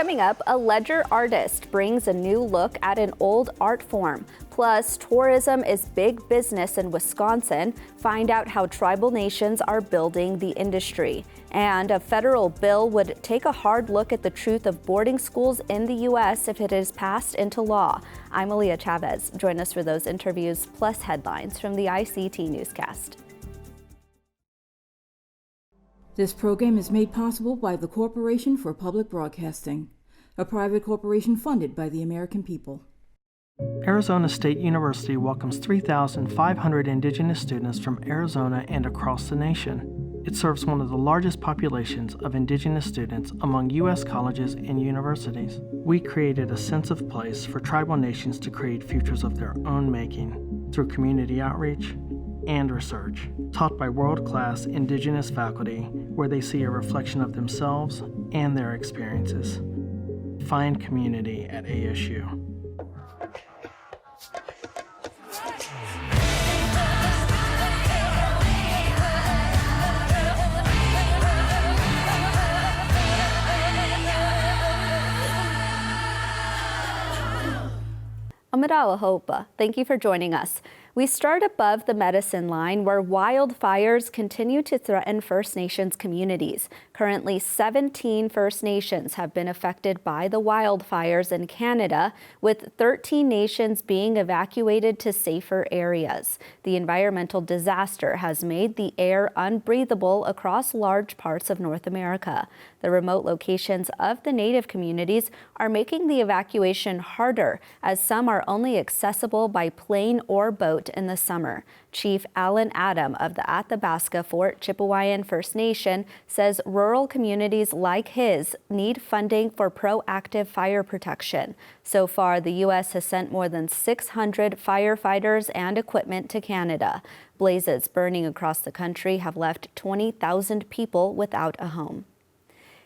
Coming up, a ledger artist brings a new look at an old art form. Plus, tourism is big business in Wisconsin. Find out how tribal nations are building the industry. And a federal bill would take a hard look at the truth of boarding schools in the U.S. if it is passed into law. I'm Aaliyah Chavez. Join us for those interviews plus headlines from the ICT Newscast. This program is made possible by the Corporation for Public Broadcasting, a private corporation funded by the American people. Arizona State University welcomes 3,500 Indigenous students from Arizona and across the nation. It serves one of the largest populations of Indigenous students among U.S. colleges and universities. We created a sense of place for tribal nations to create futures of their own making through community outreach and research, taught by world-class Indigenous faculty where they see a reflection of themselves and their experiences. Find community at ASU. Amidala Hopa, thank you for joining us. We start above the medicine line where wildfires continue to threaten First Nations communities. Currently, 17 First Nations have been affected by the wildfires in Canada, with 13 nations being evacuated to safer areas. The environmental disaster has made the air unbreathable across large parts of North America. The remote locations of the Native communities are making the evacuation harder, as some are only accessible by plane or boat in the summer. Chief Alan Adam of the Athabasca Fort Chipewyan First Nation says rural communities like his need funding for proactive fire protection. So far, the U.S. has sent more than 600 firefighters and equipment to Canada. Blazes burning across the country have left 20,000 people without a home.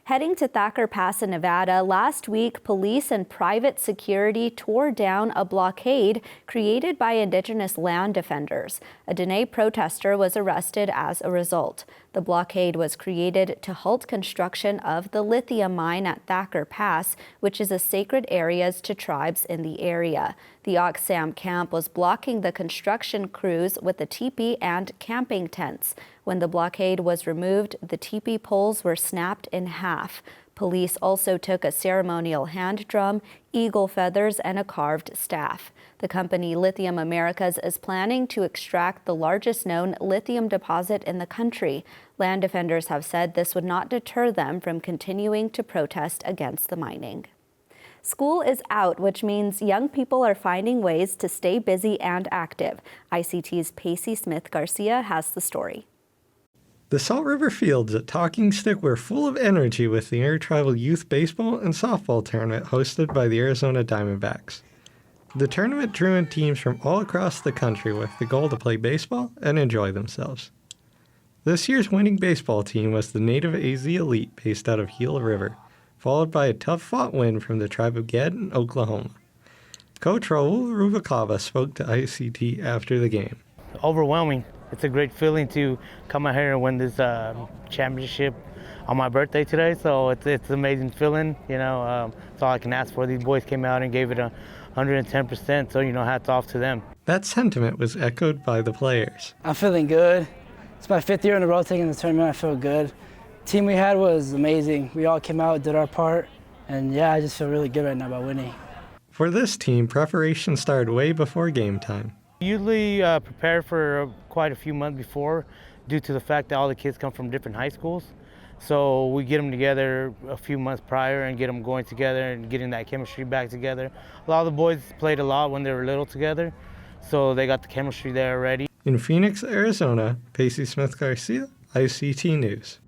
Heading to Thacker Pass in Nevada, last week, police and private security tore down a blockade created by Indigenous land defenders. A Dene protester was arrested as a result. The blockade was created to halt construction of the lithium mine at Thacker Pass, which is a sacred area to tribes in the area. The Oxsam camp was blocking the construction crews with the teepee and camping tents. When the blockade was removed, the teepee poles were snapped in half. Police also took a ceremonial hand drum, eagle feathers, and a carved staff. The company Lithium Americas is planning to extract the largest known lithium deposit in the country. Land defenders have said this would not deter them from continuing to protest against the mining. School is out, which means young people are finding ways to stay busy and active. ICT's Pacey Smith-Garcia has the story. The Salt River Fields at Talking Stick were full of energy with the Intertribal Youth Baseball and Softball Tournament hosted by the Arizona Diamondbacks. The tournament drew in teams from all across the country with the goal to play baseball and enjoy themselves. This year's winning baseball team was the Native AZ Elite based out of Gila River, followed by a tough-fought win from the tribe of Gad in Oklahoma. Coach Raul Rubalcaba spoke to ICT after the game. Overwhelming. It's a great feeling to come out here and win this championship on my birthday today. So it's an amazing feeling. It's all I can ask for. These boys came out and gave it 110%. So hats off to them. That sentiment was echoed by the players. I'm feeling good. It's my 5th year in a row taking the tournament. I feel good. The team we had was amazing. We all came out, did our part, and I just feel really good right now about winning. For this team, preparation started way before game time. Usually prepare for quite a few months before due to the fact that all the kids come from different high schools. So we get them together a few months prior and get them going together and getting that chemistry back together. A lot of the boys played a lot when they were little together, so they got the chemistry there already. In Phoenix, Arizona, Pacey Smith-Garcia, ICT News.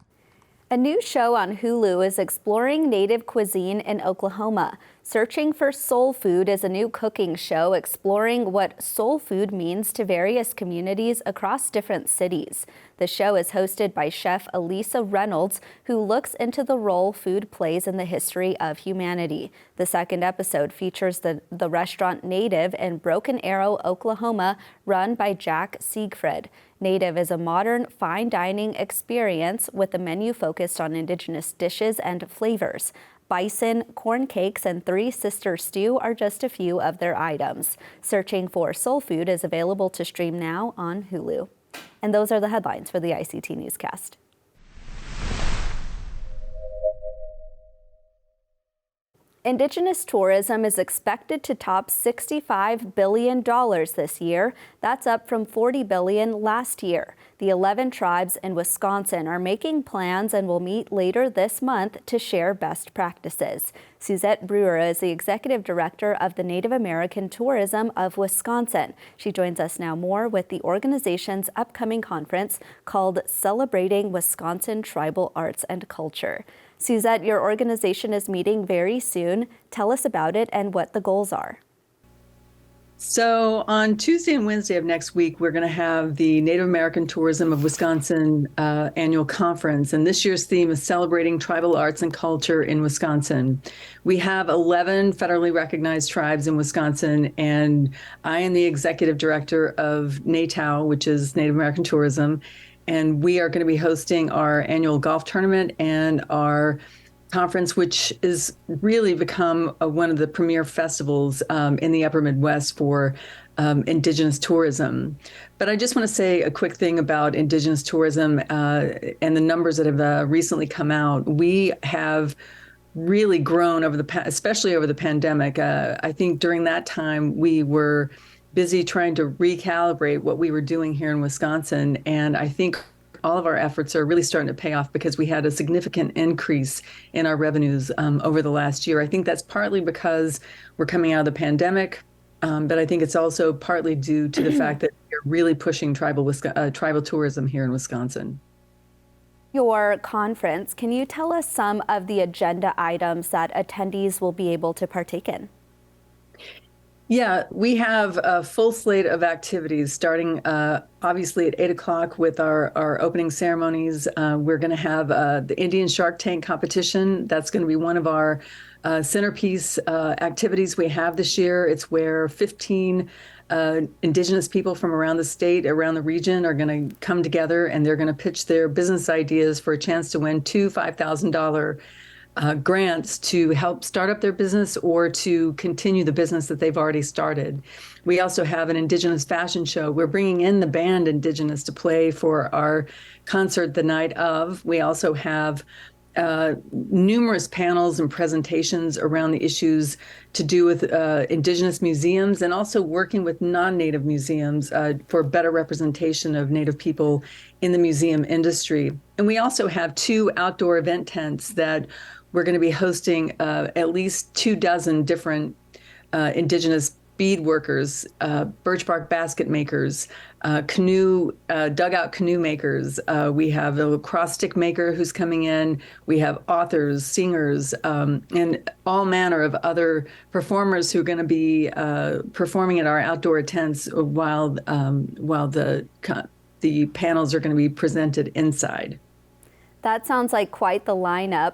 A new show on Hulu is exploring Native cuisine in Oklahoma. Searching for Soul Food is a new cooking show exploring what soul food means to various communities across different cities. The show is hosted by chef Elisa Reynolds, who looks into the role food plays in the history of humanity. The second episode features the restaurant Native in Broken Arrow, Oklahoma, run by Jack Siegfried. Native is a modern fine dining experience with a menu focused on Indigenous dishes and flavors. Bison, corn cakes, and Three Sister Stew are just a few of their items. Searching for Soul Food is available to stream now on Hulu. And those are the headlines for the ICT Newscast. Indigenous tourism is expected to top $65 billion this year. That's up from $40 billion last year. The 11 tribes in Wisconsin are making plans and will meet later this month to share best practices. Suzette Brewer is the executive director of the Native American Tourism of Wisconsin. She joins us now more with the organization's upcoming conference called Celebrating Wisconsin Tribal Arts and Culture. Suzette, your organization is meeting very soon. Tell us about it and what the goals are. So on Tuesday and Wednesday of next week, we're going to have the Native American Tourism of Wisconsin annual conference. And this year's theme is Celebrating Tribal Arts and Culture in Wisconsin. We have 11 federally recognized tribes in Wisconsin, and I am the executive director of NATOW, which is Native American Tourism. And we are going to be hosting our annual golf tournament and our conference, which has really become one of the premier festivals in the upper Midwest for Indigenous tourism. But I just want to say a quick thing about Indigenous tourism and the numbers that have recently come out. We have really grown especially over the pandemic. I think during that time we were busy trying to recalibrate what we were doing here in Wisconsin. And I think all of our efforts are really starting to pay off because we had a significant increase in our revenues over the last year. I think that's partly because we're coming out of the pandemic, but I think it's also partly due to the fact that we're really pushing tribal tourism here in Wisconsin. Your conference, can you tell us some of the agenda items that attendees will be able to partake in? Yeah, we have a full slate of activities starting obviously at 8 o'clock with our opening ceremonies. We're going to have the Indian Shark Tank competition. That's going to be one of our centerpiece activities we have this year. It's where 15 Indigenous people from around the state, around the region are going to come together, and they're going to pitch their business ideas for a chance to win two $5,000 grants to help start up their business or to continue the business that they've already started. We also have an Indigenous fashion show. We're bringing in the band Indigenous to play for our concert the night of. We also have numerous panels and presentations around the issues to do with Indigenous museums and also working with non-Native museums for better representation of Native people in the museum industry. And we also have 2 outdoor event tents that we're going to be hosting at least 24 different Indigenous bead workers, birch bark basket makers, dugout canoe makers. We have a cross stick maker who's coming in. We have authors, singers, and all manner of other performers who are going to be performing at our outdoor tents while the panels are going to be presented inside. That sounds like quite the lineup.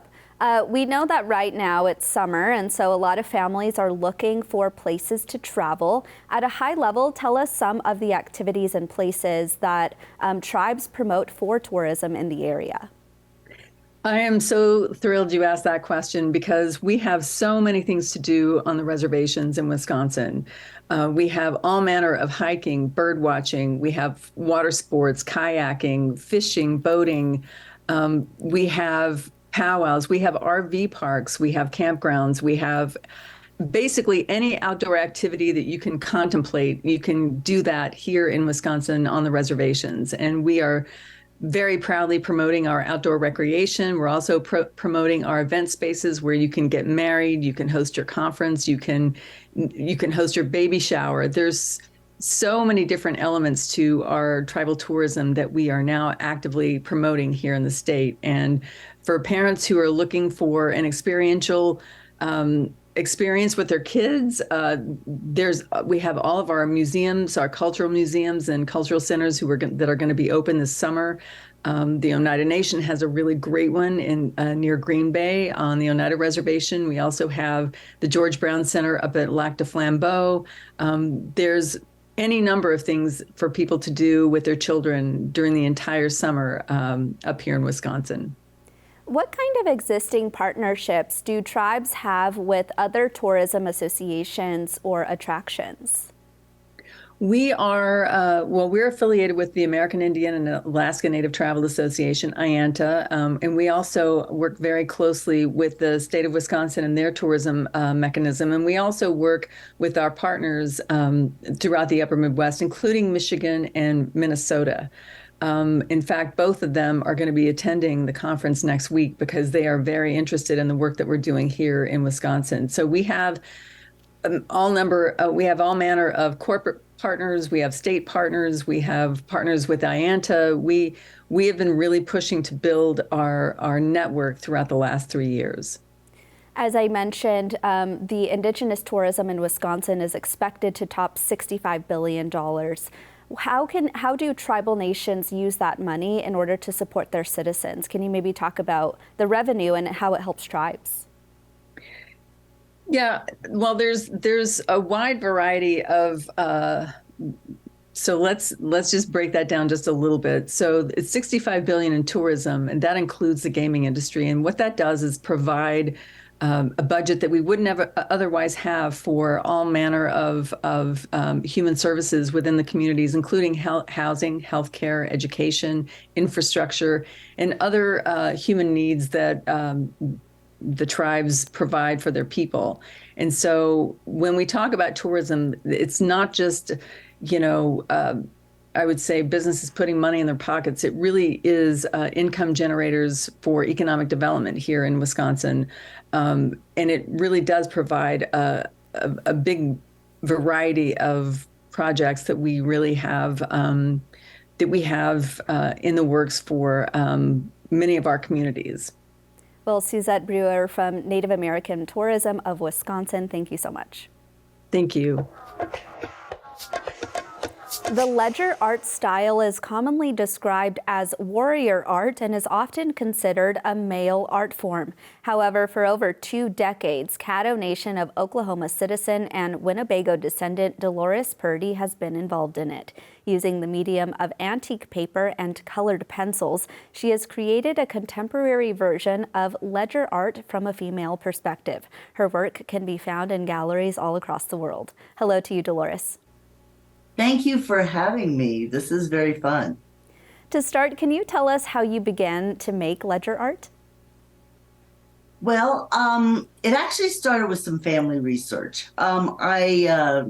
We know that right now it's summer, and so a lot of families are looking for places to travel. At a high level, tell us some of the activities and places that tribes promote for tourism in the area. I am so thrilled you asked that question because we have so many things to do on the reservations in Wisconsin. We have all manner of hiking, bird watching. We have water sports, kayaking, fishing, boating. We have powwows, we have RV parks, we have campgrounds, we have basically any outdoor activity that you can contemplate. You can do that here in Wisconsin on the reservations. And we are very proudly promoting our outdoor recreation. We're also promoting our event spaces where you can get married, you can host your conference, you can host your baby shower. There's so many different elements to our tribal tourism that we are now actively promoting here in the state. And for parents who are looking for an experiential experience with their kids, we have all of our museums, our cultural museums and cultural centers that are going to be open this summer. The Oneida Nation has a really great one in near Green Bay on the Oneida Reservation. We also have the George Brown Center up at Lac du Flambeau. There's any number of things for people to do with their children during the entire summer up here in Wisconsin. What kind of existing partnerships do tribes have with other tourism associations or attractions? We are, we're affiliated with the American Indian and Alaska Native Travel Association, IANTA, and we also work very closely with the state of Wisconsin and their tourism mechanism. And we also work with our partners throughout the upper Midwest, including Michigan and Minnesota. In fact, both of them are going to be attending the conference next week because they are very interested in the work that we're doing here in Wisconsin. So we have we have all manner of corporate partners, we have state partners, we have partners with IANTA. We have been really pushing to build our network throughout the last 3 years. As I mentioned, the Indigenous tourism in Wisconsin is expected to top $65 billion. How do tribal nations use that money in order to support their citizens? Can you maybe talk about the revenue and how it helps tribes? Yeah, well, there's a wide variety of. So let's just break that down just a little bit. So it's 65 billion in tourism, and that includes the gaming industry. And what that does is provide a budget that we wouldn't otherwise have for all manner of human services within the communities, including housing, healthcare, education, infrastructure, and other human needs that the tribes provide for their people. And so when we talk about tourism, it's not just, I would say businesses putting money in their pockets. It really is income generators for economic development here in Wisconsin. And it really does provide a big variety of projects that we really have, in the works for many of our communities. Well, Suzette Brewer from Native American Tourism of Wisconsin, thank you so much. Thank you. The ledger art style is commonly described as warrior art and is often considered a male art form. However, for over 2 decades, Caddo Nation of Oklahoma citizen and Winnebago descendant Dolores Purdy has been involved in it. Using the medium of antique paper and colored pencils, she has created a contemporary version of ledger art from a female perspective. Her work can be found in galleries all across the world. Hello to you, Dolores. Thank you for having me. This is very fun. To start, can you tell us how you began to make ledger art? Well, it actually started with some family research. I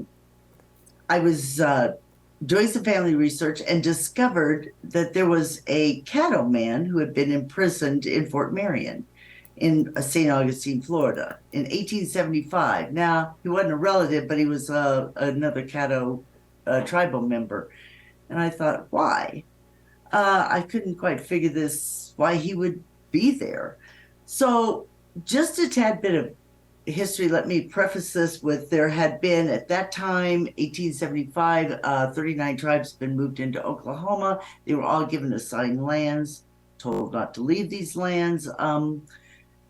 was doing some family research and discovered that there was a Caddo man who had been imprisoned in Fort Marion in St. Augustine, Florida in 1875. Now, he wasn't a relative, but he was another Caddo tribal member. And I thought, why? I couldn't quite figure why he would be there. So just a tad bit of history, let me preface this with there had been at that time, 1875, 39 tribes had been moved into Oklahoma. They were all given assigned lands, told not to leave these lands,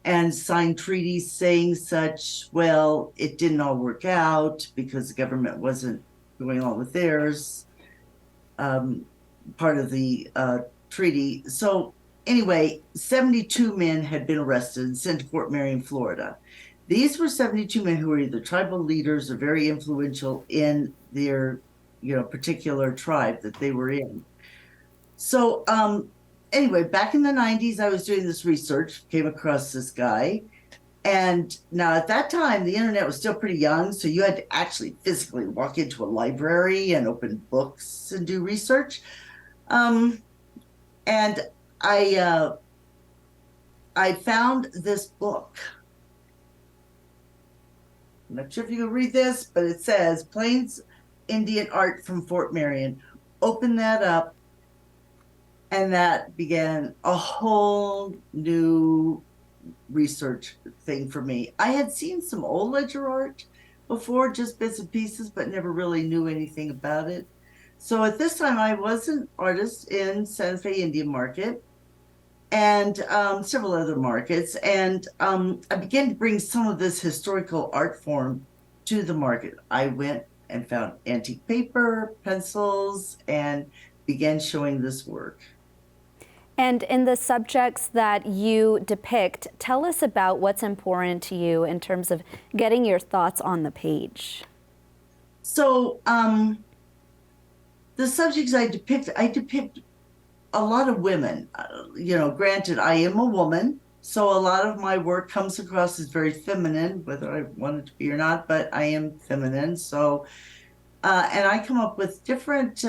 and signed treaties saying such, well, it didn't all work out because the government wasn't going along with theirs, part of the treaty. So anyway, 72 men had been arrested and sent to Fort Marion, Florida. These were 72 men who were either tribal leaders or very influential in their, particular tribe that they were in. So anyway, back in the 90s, I was doing this research, came across this guy. And now at that time, the internet was still pretty young, so you had to actually physically walk into a library and open books and do research. And I found this book. I'm not sure if you can read this, but it says Plains Indian Art from Fort Marion. Open that up, and that began a whole new research thing for me. I had seen some old ledger art before, just bits and pieces, but never really knew anything about it. So at this time, I was an artist in Santa Fe Indian Market and several other markets. And I began to bring some of this historical art form to the market. I went and found antique paper, pencils, and began showing this work. And in the subjects that you depict, tell us about what's important to you in terms of getting your thoughts on the page. So the subjects I depict a lot of women. Granted, I am a woman, so a lot of my work comes across as very feminine, whether I want it to be or not, but I am feminine. So, and I come up with different,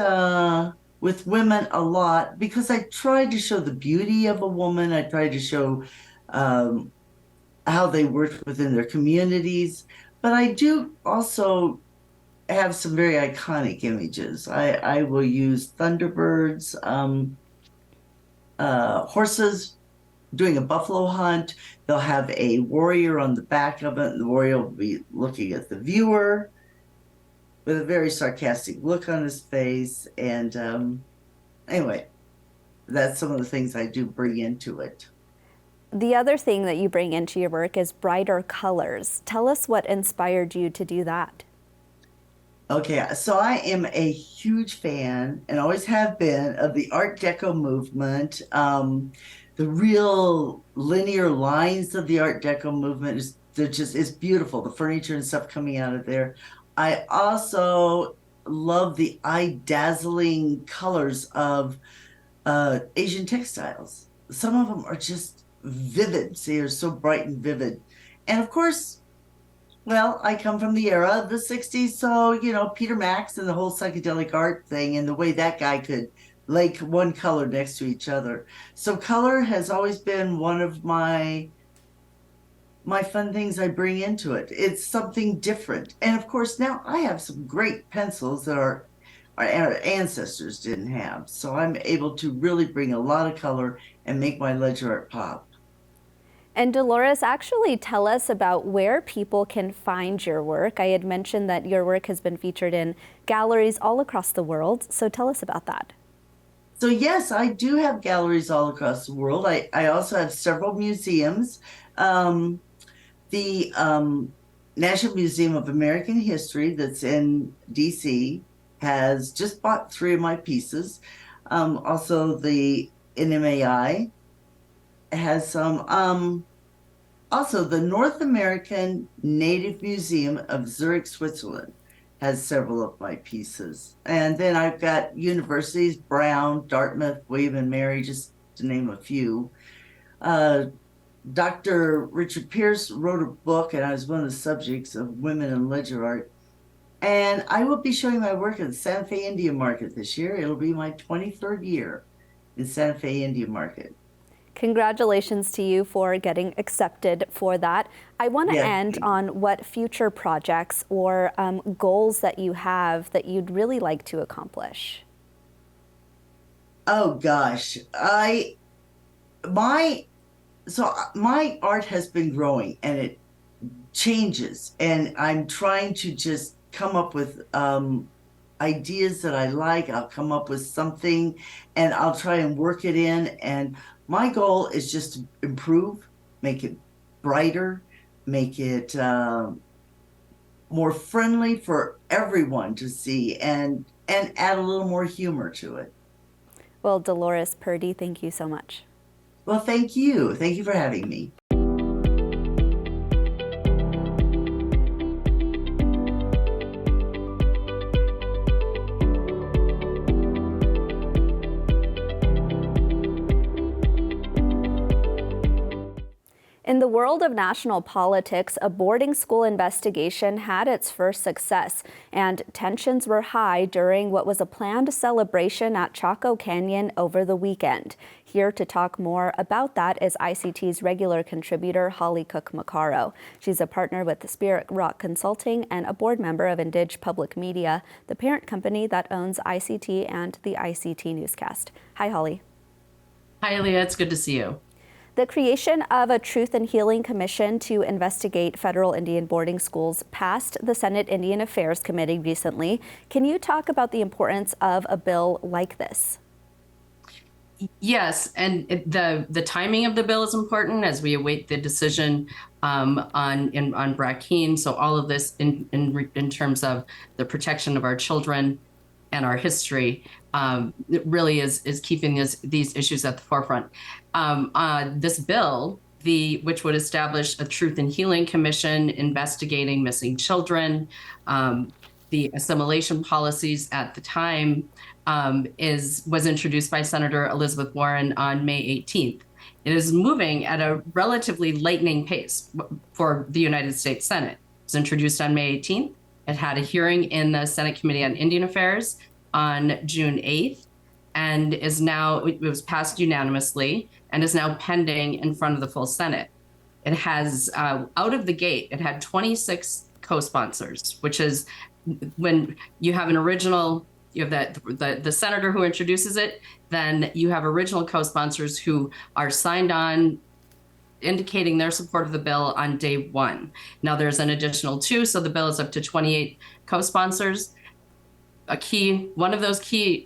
with women a lot because I try to show the beauty of a woman. I try to show how they work within their communities, but I do also have some very iconic images. I will use thunderbirds, horses doing a buffalo hunt. They'll have a warrior on the back of it, and the warrior will be looking at the viewer with a very sarcastic look on his face. And anyway, that's some of the things I do bring into it. The other thing that you bring into your work is brighter colors. Tell us what inspired you to do that. Okay, so I am a huge fan and always have been of the Art Deco movement. The real linear lines of the Art Deco movement is beautiful. The furniture and stuff coming out of there. I also love the eye-dazzling colors of Asian textiles. Some of them are just vivid. They are so bright and vivid. And of course, well, I come from the era of the 60s, so, Peter Max and the whole psychedelic art thing and the way that guy could lay one color next to each other. So color has always been one of my fun things I bring into it. It's something different. And of course, now I have some great pencils that our ancestors didn't have. So I'm able to really bring a lot of color and make my ledger art pop. And Dolores, actually tell us about where people can find your work. I had mentioned that your work has been featured in galleries all across the world. So tell us about that. So yes, I do have galleries all across the world. I also have several museums. The National Museum of American History that's in DC has just bought 3 of my pieces. Also the NMAI has some. Also, the North American Native Museum of Zurich, Switzerland has several of my pieces. And then I've got universities, Brown, Dartmouth, William and Mary, just to name a few. Dr. Richard Pierce wrote a book, and I was one of the subjects of Women in Ledger Art. And I will be showing my work at the Santa Fe Indian Market this year. It'll be my 23rd year in Santa Fe Indian Market. Congratulations to you for getting accepted for that. I want to end on what future projects or goals that you have that you'd really like to accomplish. Oh gosh, my art has been growing and it changes, and I'm trying to just come up with ideas that I like. I'll come up with something and I'll try and work it in, and my goal is just to improve, make it brighter, make it more friendly for everyone to see, and add a little more humor to it. Well, Dolores Purdy, thank you so much. Well, thank you. Thank you for having me. In the world of national politics, a boarding school investigation had its first success, and tensions were high during what was a planned celebration at Chaco Canyon over the weekend. Here to talk more about that is ICT's regular contributor, Holly Cook-Macaro. She's a partner with Spirit Rock Consulting and a board member of Indig Public Media, the parent company that owns ICT and the ICT Newscast. Hi, Holly. Hi, Leah. It's good to see you. The creation of a Truth and Healing Commission to investigate federal Indian boarding schools passed the Senate Indian Affairs Committee recently. Can you talk about the importance of a bill like this? Yes, and the timing of the bill is important as we await the decision on Brackeen. So all of this in terms of the protection of our children and our history. it really is keeping these issues at the forefront. This bill, which would establish a Truth and Healing Commission investigating missing children, the assimilation policies at the time, was introduced by Senator Elizabeth Warren on May 18th. It is moving at a relatively lightning pace for the United States Senate. It was introduced on May 18th. It had a hearing in the Senate Committee on Indian Affairs on June 8th, and it was passed unanimously and is now pending in front of the full Senate. It has, out of the gate, it had 26 co-sponsors, which is when you have an original, you have the senator who introduces it, then you have original co-sponsors who are signed on indicating their support of the bill on day one. Now there's an additional 2, so the bill is up to 28 co-sponsors. One of those key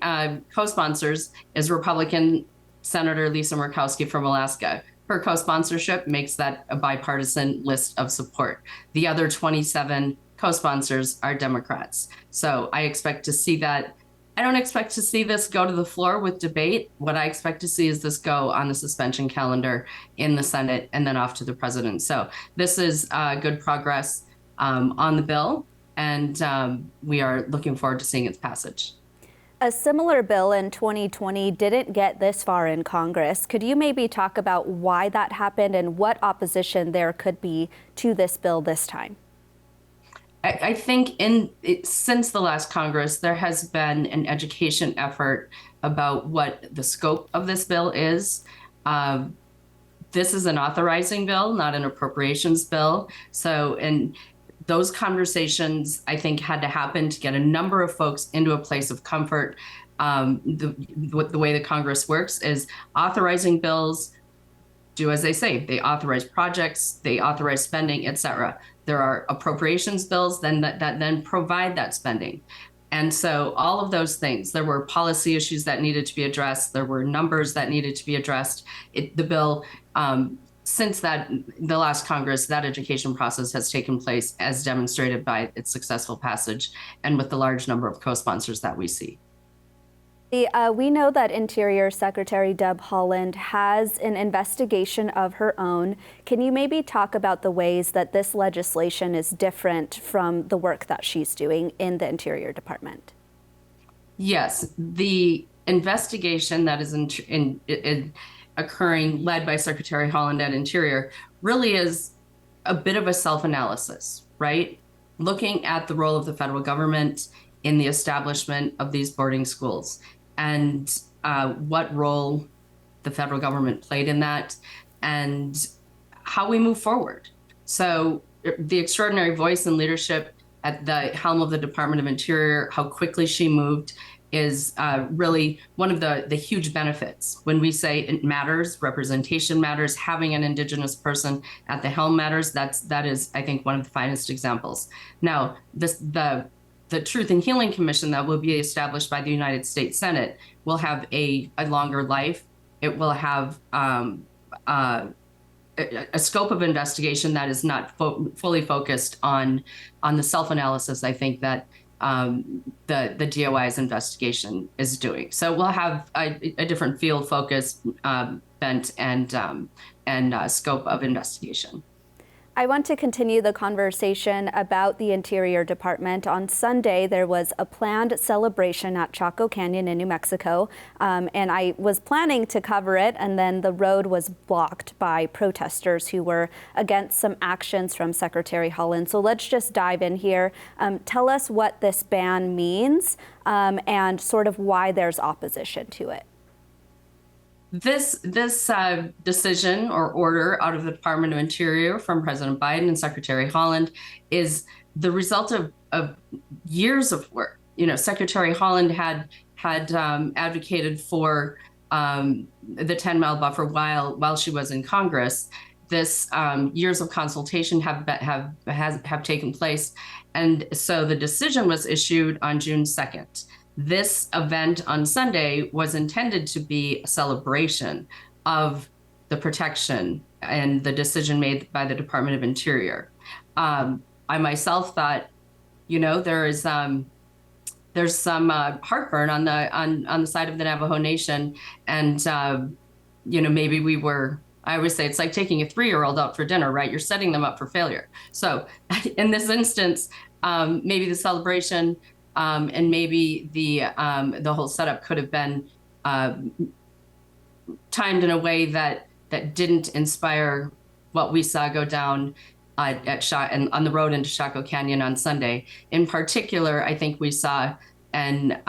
co-sponsors is Republican Senator Lisa Murkowski from Alaska. Her co-sponsorship makes that a bipartisan list of support. The other 27 co-sponsors are Democrats. So I expect to see that. I don't expect to see this go to the floor with debate. What I expect to see is this go on the suspension calendar in the Senate and then off to the president. So this is good progress on the bill, and we are looking forward to seeing its passage. A similar bill in 2020 didn't get this far in Congress. Could you maybe talk about why that happened and what opposition there could be to this bill this time? I think since the last Congress, there has been an education effort about what the scope of this bill is. This is an authorizing bill, not an appropriations bill. So, and those conversations, I think, had to happen to get a number of folks into a place of comfort. The way the Congress works is authorizing bills do as they say. They authorize projects, they authorize spending, et cetera. There are appropriations bills that then provide that spending. And so all of those things, there were policy issues that needed to be addressed. There were numbers that needed to be addressed. The bill, since the last Congress, that education process has taken place as demonstrated by its successful passage and with the large number of co-sponsors that we see. We know that Interior Secretary Deb Haaland has an investigation of her own. Can you maybe talk about the ways that this legislation is different from the work that she's doing in the Interior Department? Yes, the investigation that is occurring, led by Secretary Haaland at Interior, really is a bit of a self-analysis, right? Looking at the role of the federal government in the establishment of these boarding schools and what role the federal government played in that and how we move forward. So the extraordinary voice and leadership at the helm of the Department of Interior, how quickly she moved, is really one of the huge benefits. When we say it matters, representation matters, having an Indigenous person at the helm matters, that is, I think, one of the finest examples. Now, the Truth and Healing Commission that will be established by the United States Senate will have a longer life. It will have a scope of investigation that is not fully focused on the self-analysis, I think, that the DOI's investigation is doing. So we'll have a different field focus, bent, and scope of investigation. I want to continue the conversation about the Interior Department. On Sunday, there was a planned celebration at Chaco Canyon in New Mexico, and I was planning to cover it, and then the road was blocked by protesters who were against some actions from Secretary Haaland. So let's just dive in here. Tell us what this ban means and sort of why there's opposition to it. This decision or order out of the Department of Interior from President Biden and Secretary Haaland is the result of years of work. You know, Secretary Haaland had advocated for the 10-mile buffer while she was in Congress. This years of consultation have taken place, and so the decision was issued on June 2nd. This event on Sunday was intended to be a celebration of the protection and the decision made by the Department of Interior. I myself thought, you know, there there's some heartburn on the side of the Navajo Nation, and maybe we were. I always say it's like taking a 3-year-old out for dinner, right? You're setting them up for failure. So in this instance, maybe the celebration and maybe the whole setup could have been timed in a way that didn't inspire what we saw go down and on the road into Chaco Canyon on Sunday. In particular, I think we saw an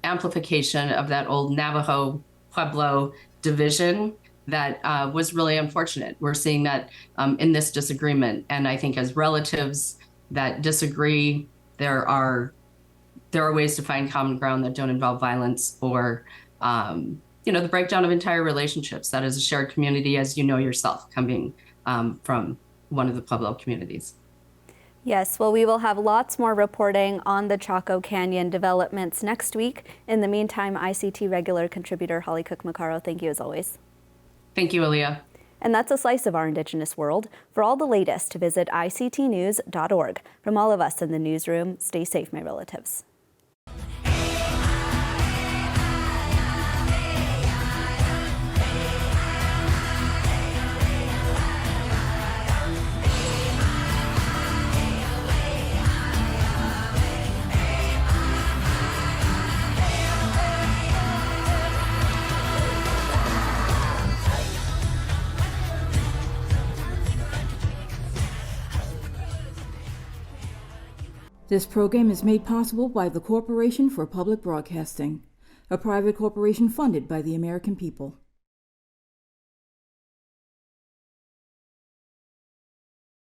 amplification of that old Navajo Pueblo division that was really unfortunate. We're seeing that in this disagreement. And I think as relatives that disagree, there are ways to find common ground that don't involve violence or, the breakdown of entire relationships. That is a shared community, as you know yourself, coming from one of the Pueblo communities. Yes, well, we will have lots more reporting on the Chaco Canyon developments next week. In the meantime, ICT regular contributor Holly Cook-Macaro, thank you as always. Thank you, Aaliyah. And that's a slice of our Indigenous world. For all the latest, visit ictnews.org. From all of us in the newsroom, stay safe, my relatives. This program is made possible by the Corporation for Public Broadcasting, a private corporation funded by the American people.